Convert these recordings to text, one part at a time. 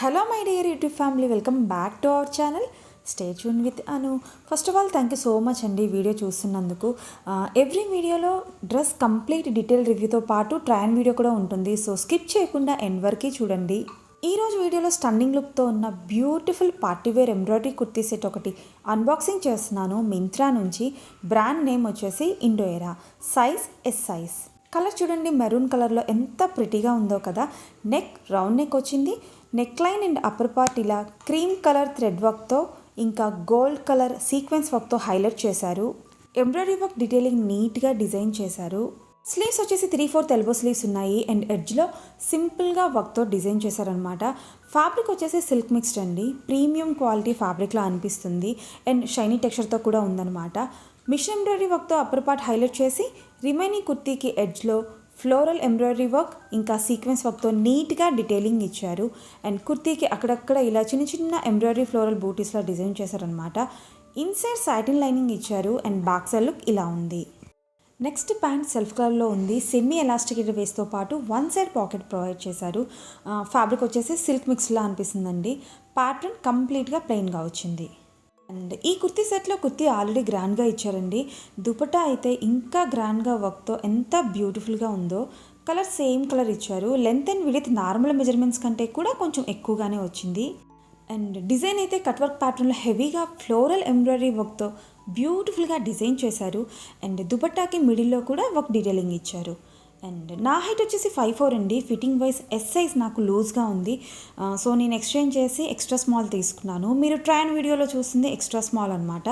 Hello my dear YouTube family, welcome back to our channel. Stay tuned with Anu. First of all, thank you so much అండి video చూస్తున్నందుకు. Every వీడియోలో dress complete detail రివ్యూతో పాటు trial video కూడా ఉంటుంది. So skip చేయకుండా end వరకు చూడండి. ఈరోజు వీడియోలో స్టన్నింగ్ లుక్తో ఉన్న beautiful party wear embroidery kurti set ఒకటి అన్బాక్సింగ్ చేస్తున్నాను. మింత్రా నుంచి. బ్రాండ్ నేమ్ వచ్చేసి Indo Era. Size S size. Colour చూడండి, మెరూన్ కలర్లో ఎంత ప్రిటీగా ఉందో కదా. నెక్ రౌండ్ నెక్ వచ్చింది. Neck line and upper part ఇలా క్రీమ్ కలర్ థ్రెడ్ వర్క్తో ఇంకా గోల్డ్ కలర్ సీక్వెన్స్ వర్క్తో హైలైట్ చేశారు. ఎంబ్రాయిడరీ వర్క్ డీటెయిలింగ్ నీట్గా డిజైన్ చేశారు. స్లీవ్స్ వచ్చేసి 3/4 ఎల్బో స్లీవ్స్ ఉన్నాయి అండ్ ఎడ్జ్లో సింపుల్గా వర్క్తో డిజైన్ చేశారనమాట. ఫ్యాబ్రిక్ వచ్చేసి సిల్క్ మిక్స్డ్ అండి. ప్రీమియం క్వాలిటీ ఫ్యాబ్రిక్లా అనిపిస్తుంది అండ్ షైనీ టెక్స్చర్తో కూడా ఉందన్నమాట. మిషన్ ఎంబ్రాయిడరీ వర్క్తో అప్పర్ పార్ట్ హైలైట్ చేసి రిమైనింగ్ కుర్తీకి ఎడ్జ్లో ఫ్లోరల్ ఎంబ్రాయిడరీ వర్క్ ఇంకా సీక్వెన్స్ వర్క్తో నీట్గా డీటెయిలింగ్ ఇచ్చారు. అండ్ కుర్తీకి అక్కడక్కడ ఇలా చిన్న చిన్న ఎంబ్రాయిడరీ ఫ్లోరల్ బూటీస్లా డిజైన్ చేశారనమాట. ఇన్సైడ్ సాటిన్ లైనింగ్ ఇచ్చారు అండ్ బ్యాక్ సైడ్ లుక్ ఇలా ఉంది. నెక్స్ట్ ప్యాంట్ సెల్ఫ్ కలర్లో ఉంది. సెమీ ఎలాస్టికేటెడ్ వేస్తో పాటు వన్ సైడ్ పాకెట్ ప్రొవైడ్ చేశారు. ఫ్యాబ్రిక్ వచ్చేసి సిల్క్ మిక్స్లా అనిపిస్తుందండి. ప్యాటర్న్ కంప్లీట్గా ప్లెయిన్గా వచ్చింది. అండ్ ఈ కుర్తీ సెట్లో కుర్తీ ఆల్రెడీ గ్రాండ్గా ఇచ్చారండి. దుపట్టా అయితే ఇంకా గ్రాండ్గా వర్క్తో ఎంత బ్యూటిఫుల్గా ఉందో. కలర్ సేమ్ కలర్ ఇచ్చారు. Length and width normal measurements కంటే కూడా కొంచెం ఎక్కువగానే వచ్చింది. అండ్ డిజైన్ అయితే కట్ వర్క్ ప్యాటర్న్లో హెవీగా ఫ్లోరల్ ఎంబ్రాయిడరీ వర్క్తో బ్యూటిఫుల్గా డిజైన్ చేశారు. అండ్ దుపట్టాకి మిడిల్లో కూడా వర్క్ డీటెయిలింగ్ ఇచ్చారు. అండ్ నా హైట్ వచ్చేసి 5'4" అండి. ఫిట్టింగ్ వైజ్ ఎస్ సైజ్ నాకు లూజ్గా ఉంది. సో నేను ఎక్స్చేంజ్ చేసి ఎక్స్ట్రా స్మాల్ తీసుకున్నాను. మీరు ట్రయల్ వీడియోలో చూస్తుంది ఎక్స్ట్రా స్మాల్ అనమాట.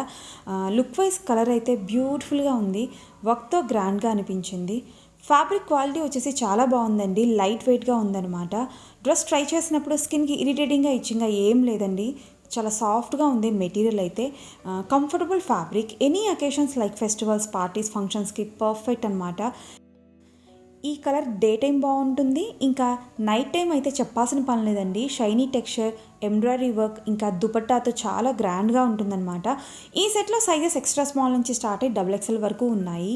లుక్ వైజ్ కలర్ అయితే బ్యూటిఫుల్గా ఉంది. వర్క్తో గ్రాండ్గా అనిపించింది. ఫ్యాబ్రిక్ క్వాలిటీ వచ్చేసి చాలా బాగుందండి. లైట్ వెయిట్గా ఉందన్నమాట. డ్రెస్ ట్రై చేసినప్పుడు స్కిన్కి ఇరిటేటింగ్గా ఇచ్చింగ్గా ఏం లేదండి. చాలా సాఫ్ట్గా ఉంది మెటీరియల్ అయితే. Comfortable fabric. Any occasions like festivals, parties, ఫంక్షన్స్కి పర్ఫెక్ట్ అనమాట. ఈ కలర్ డే టైం బాగుంటుంది, ఇంకా నైట్ టైం అయితే చెప్పాల్సిన పని లేదండి. షైనీ టెక్స్చర్, ఎంబ్రాయిడరీ వర్క్ ఇంకా దుపట్టాతో చాలా గ్రాండ్గా ఉంటుందన్నమాట. ఈ సెట్లో సైజెస్ ఎక్స్ట్రా స్మాల్ నుంచి స్టార్ట్ అయ్యి XXL వరకు ఉన్నాయి.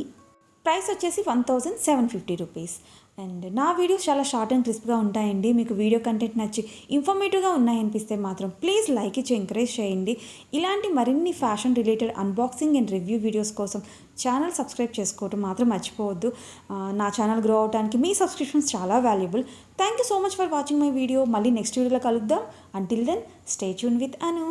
ప్రైస్ వచ్చేసి 1750 రూపీస్. అండ్ నా వీడియోస్ చాలా షార్ట్ అండ్ క్రిస్ప్గా ఉంటాయండి. మీకు వీడియో కంటెంట్ నచ్చి ఇన్ఫర్మేటివ్గా ఉన్నాయనిపిస్తే మాత్రం ప్లీజ్ లైక్ ఇచ్చి ఎంకరేజ్ చేయండి. ఇలాంటి మరిన్ని fashion related unboxing and review videos కోసం ఛానల్ సబ్స్క్రైబ్ చేసుకోవడం మాత్రం మర్చిపోవద్దు. నా ఛానల్ గ్రో అవడానికి మీ సబ్స్క్రిప్షన్స్ చాలా valuable. Thank you so much for watching my video. మళ్ళీ నెక్స్ట్ వీడియోలో కలుద్దాం. Until then stay tune with Anu.